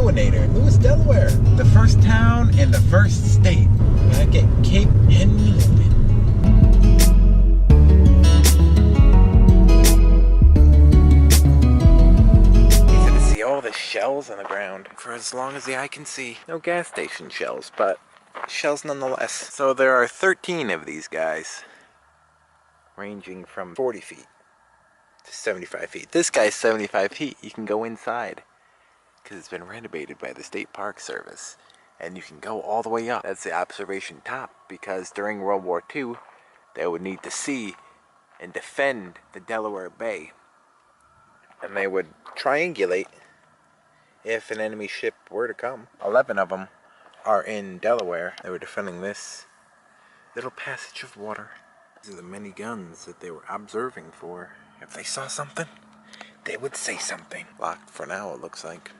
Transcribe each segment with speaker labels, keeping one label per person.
Speaker 1: Lewinator. Who's Delaware? The first town in the first state. Back at Cape Henlopen. Easy to see all the shells on the ground for as long as the eye can see. No gas station shells, but shells nonetheless. So there are 13 of these guys, ranging from 40 feet to 75 feet. This guy's 75 feet. You can go inside because it's been renovated by the State Park Service, and you can go all the way up. That's the observation top, because during World War II they would need to see and defend the Delaware Bay, and they would triangulate if an enemy ship were to come. 11 of them are in Delaware. They were defending this little passage of water. These are the many guns that they were observing for. If they saw something, they would say something. Locked for now, it looks like.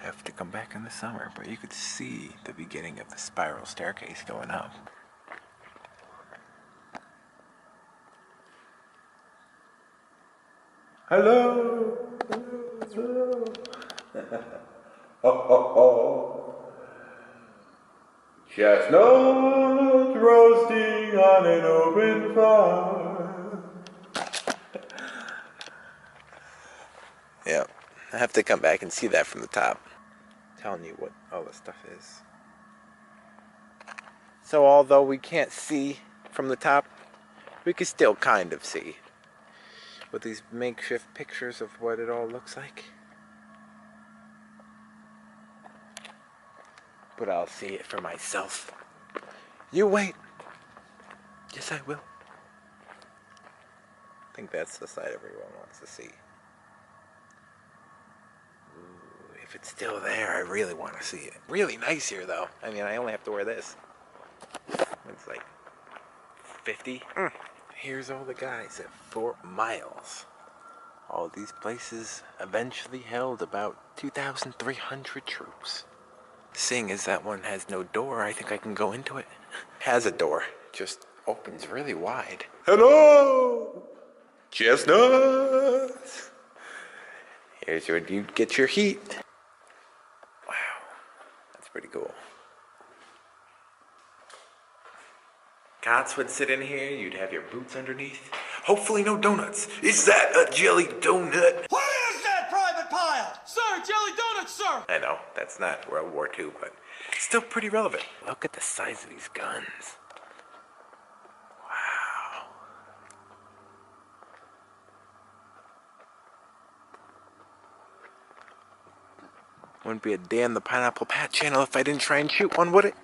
Speaker 1: Have to come back in the summer, but you could see the beginning of the spiral staircase going up. Hello! Hello! Ho ho ho! Chestnuts roasting on an open fire. Yep, I have to come back and see that from the top. I'm telling you what all this stuff is. So although we can't see from the top, we can still kind of see with these makeshift pictures of what it all looks like. But I'll see it for myself. You wait. Yes, I will. I think that's the side everyone wants to see. Ooh, if it's still there, I really want to see it. Really nice here, though. I mean, I only have to wear this. It's like 50. Here's all the guys at Fort Miles. All these places eventually held about 2,300 troops. Seeing as that one has no door, I think I can go into it. Has a door, just opens really wide. Hello! Chestnuts! Here's where you get your heat. Wow, that's pretty cool. Cots would sit in here, you'd have your boots underneath. Hopefully no donuts. Is that a jelly donut?
Speaker 2: What is that, Private Pile? Sir, jelly donuts, sir!
Speaker 1: I know, that's not World War II, but still pretty relevant. Look at the size of these guns. Wow. Wouldn't be a day on the Pineapple Pat channel if I didn't try and shoot one, would it?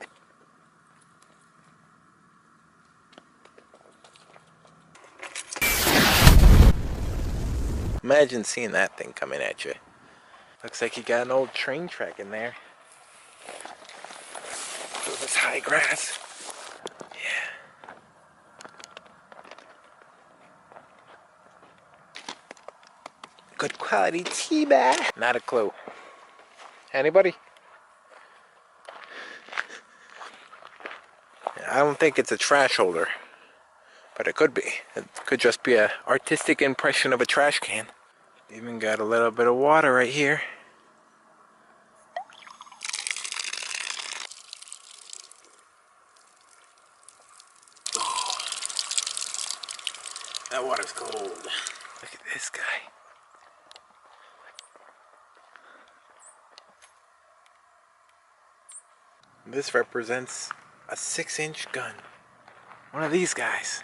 Speaker 1: Imagine seeing that thing coming at you. Looks like you got an old train track in there. Through this high grass. Yeah. Good quality tea bag. Not a clue. Anybody? I don't think it's a trash holder. But it could be. It could just be an artistic impression of a trash can. Even got a little bit of water right here. Oh, that water's cold. Look at this guy. This represents a 6-inch gun. One of these guys.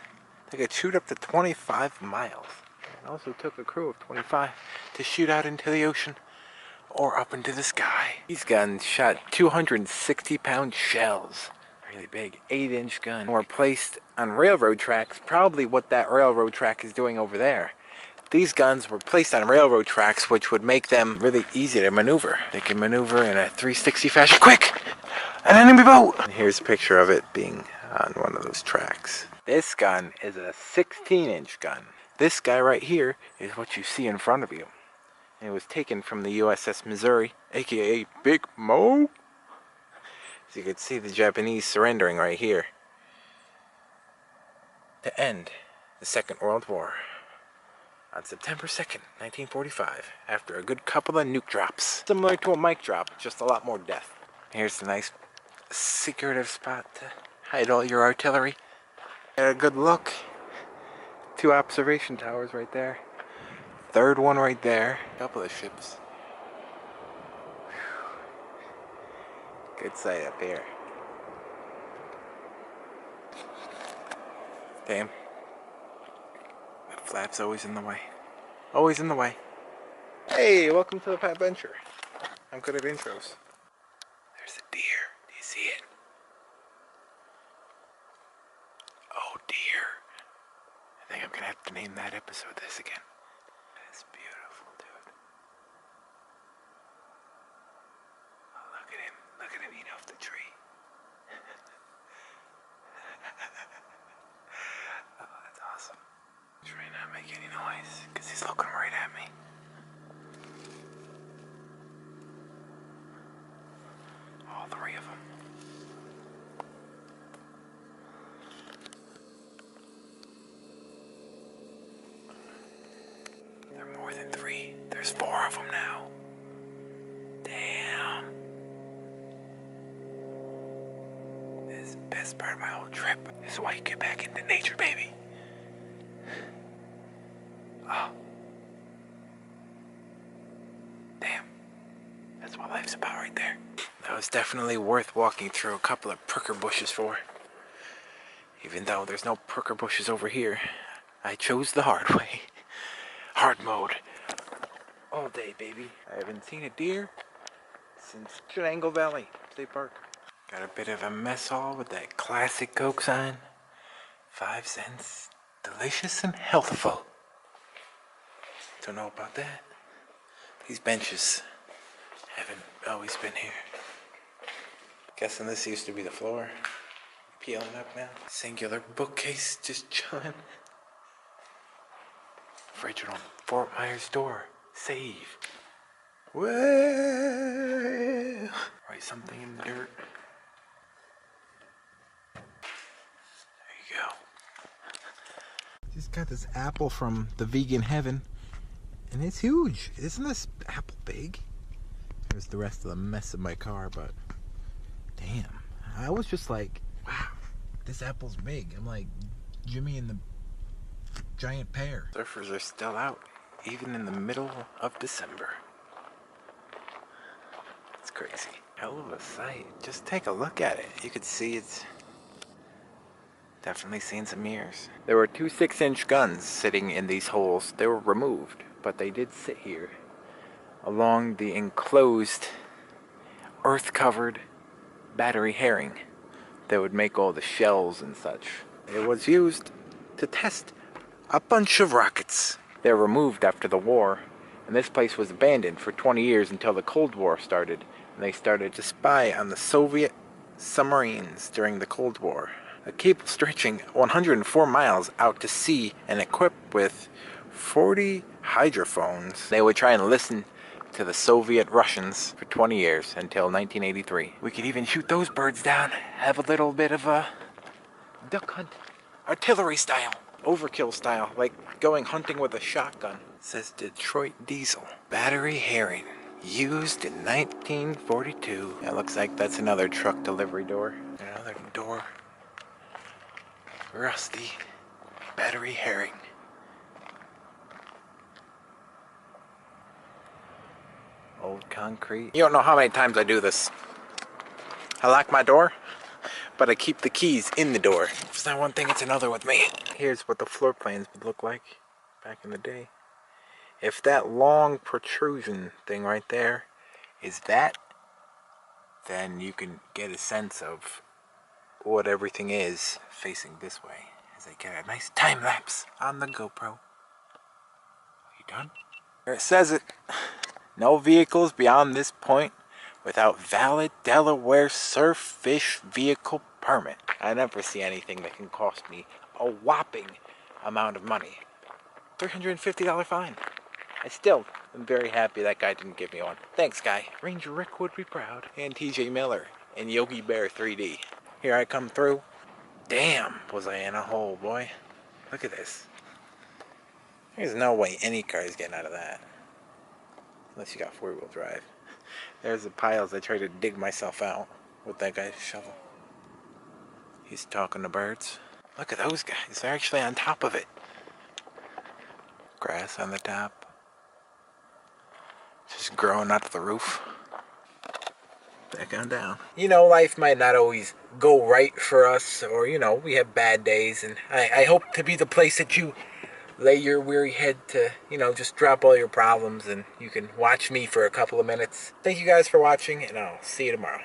Speaker 1: They could shoot up to 25 miles. It also took a crew of 25 to shoot out into the ocean or up into the sky. These guns shot 260-pound shells. Really big, 8-inch gun. Were placed on railroad tracks, probably what that railroad track is doing over there. These guns were placed on railroad tracks, which would make them really easy to maneuver. They can maneuver in a 360 fashion. Quick! An enemy boat! And here's a picture of it being on one of those tracks. This gun is a 16-inch gun. This guy right here is what you see in front of you. And it was taken from the USS Missouri, aka Big Mo. As you can see the Japanese surrendering right here to end the Second World War. on September 2nd, 1945, after a good couple of nuke drops. Similar to a mic drop, just a lot more death. Here's a nice secretive spot to hide all your artillery. Get a good look. 2 observation towers right there. 3rd one right there. Couple of ships. Good sight up here. Damn. That flap's always in the way. Always in the way. Hey, welcome to the Pat Venture. I'm good at intros. There's a deer. Do you see it? Oh dear. I think I'm gonna have to name that episode this again. That's beautiful, dude. Oh, look at him. Look at him eat off the tree. Oh, that's awesome. Try not to make any noise, because he's looking right at me. All 3 of them. There are more than 3. There's 4 of them now. Damn. This is the best part of my whole trip. This is why you get back into nature, baby. Oh. Damn. That's what life's about right there. That was definitely worth walking through a couple of pricker bushes for. Even though there's no pricker bushes over here, I chose the hard way. Hard mode. All day, baby. I haven't seen a deer since Triangle Valley State Park. Got a bit of a mess hall with that classic Coke sign. 5 cents. Delicious and healthful. Don't know about that. These benches haven't always been here. Guessing this used to be the floor. Peeling up now. Singular bookcase just chilling. Fridge on Fort Myers door. Save. Well, write something in the dirt. There you go. Just got this apple from the vegan heaven, and it's huge. Isn't this apple big? There's the rest of the mess of my car, but damn. I was just like, wow, this apple's big. I'm like Jimmy and the giant pear. Surfers are still out, even in the middle of December. It's crazy. Hell of a sight. Just take a look at it. You could see it's definitely seen some years. There were 2 6-inch guns sitting in these holes. They were removed, but they did sit here along the enclosed, earth-covered battery herring that would make all the shells and such. It was used to test a bunch of rockets. They were removed after the war, and this place was abandoned for 20 years until the Cold War started, and they started to spy on the Soviet submarines during the Cold War. A cable stretching 104 miles out to sea and equipped with 40 hydrophones. They would try and listen to the Soviet Russians for 20 years until 1983. We could even shoot those birds down, have a little bit of a duck hunt, artillery style, overkill style, like going hunting with a shotgun. It says Detroit Diesel. Battery herring, used in 1942. It looks like that's another truck delivery door. Another door. Rusty battery herring. Old concrete. You don't know how many times I do this. I lock my door, but I keep the keys in the door. If it's not one thing, it's another with me. Here's what the floor plans would look like back in the day. If that long protrusion thing right there is that, then you can get a sense of what everything is facing this way. As I get a nice time lapse on the GoPro. Are you done? There it says it. No vehicles beyond this point without valid Delaware surf fish vehicle permit. I never see anything that can cost me a whopping amount of money. $350 fine. I still am very happy that guy didn't give me one. Thanks, guy. Ranger Rick would be proud. And TJ Miller and Yogi Bear 3D. Here I come through. Damn, was I in a hole, boy. Look at this. There's no way any car is getting out of that. Unless you got four-wheel drive. There's the piles I tried to dig myself out with that guy's shovel. He's talking to birds. Look at those guys. They're actually on top of it. Grass on the top. Just growing out of the roof. Back on down. You know, life might not always go right for us, or, you know, we have bad days, and I hope to be the place that you lay your weary head to, you know, just drop all your problems and you can watch me for a couple of minutes. Thank you guys for watching, and I'll see you tomorrow.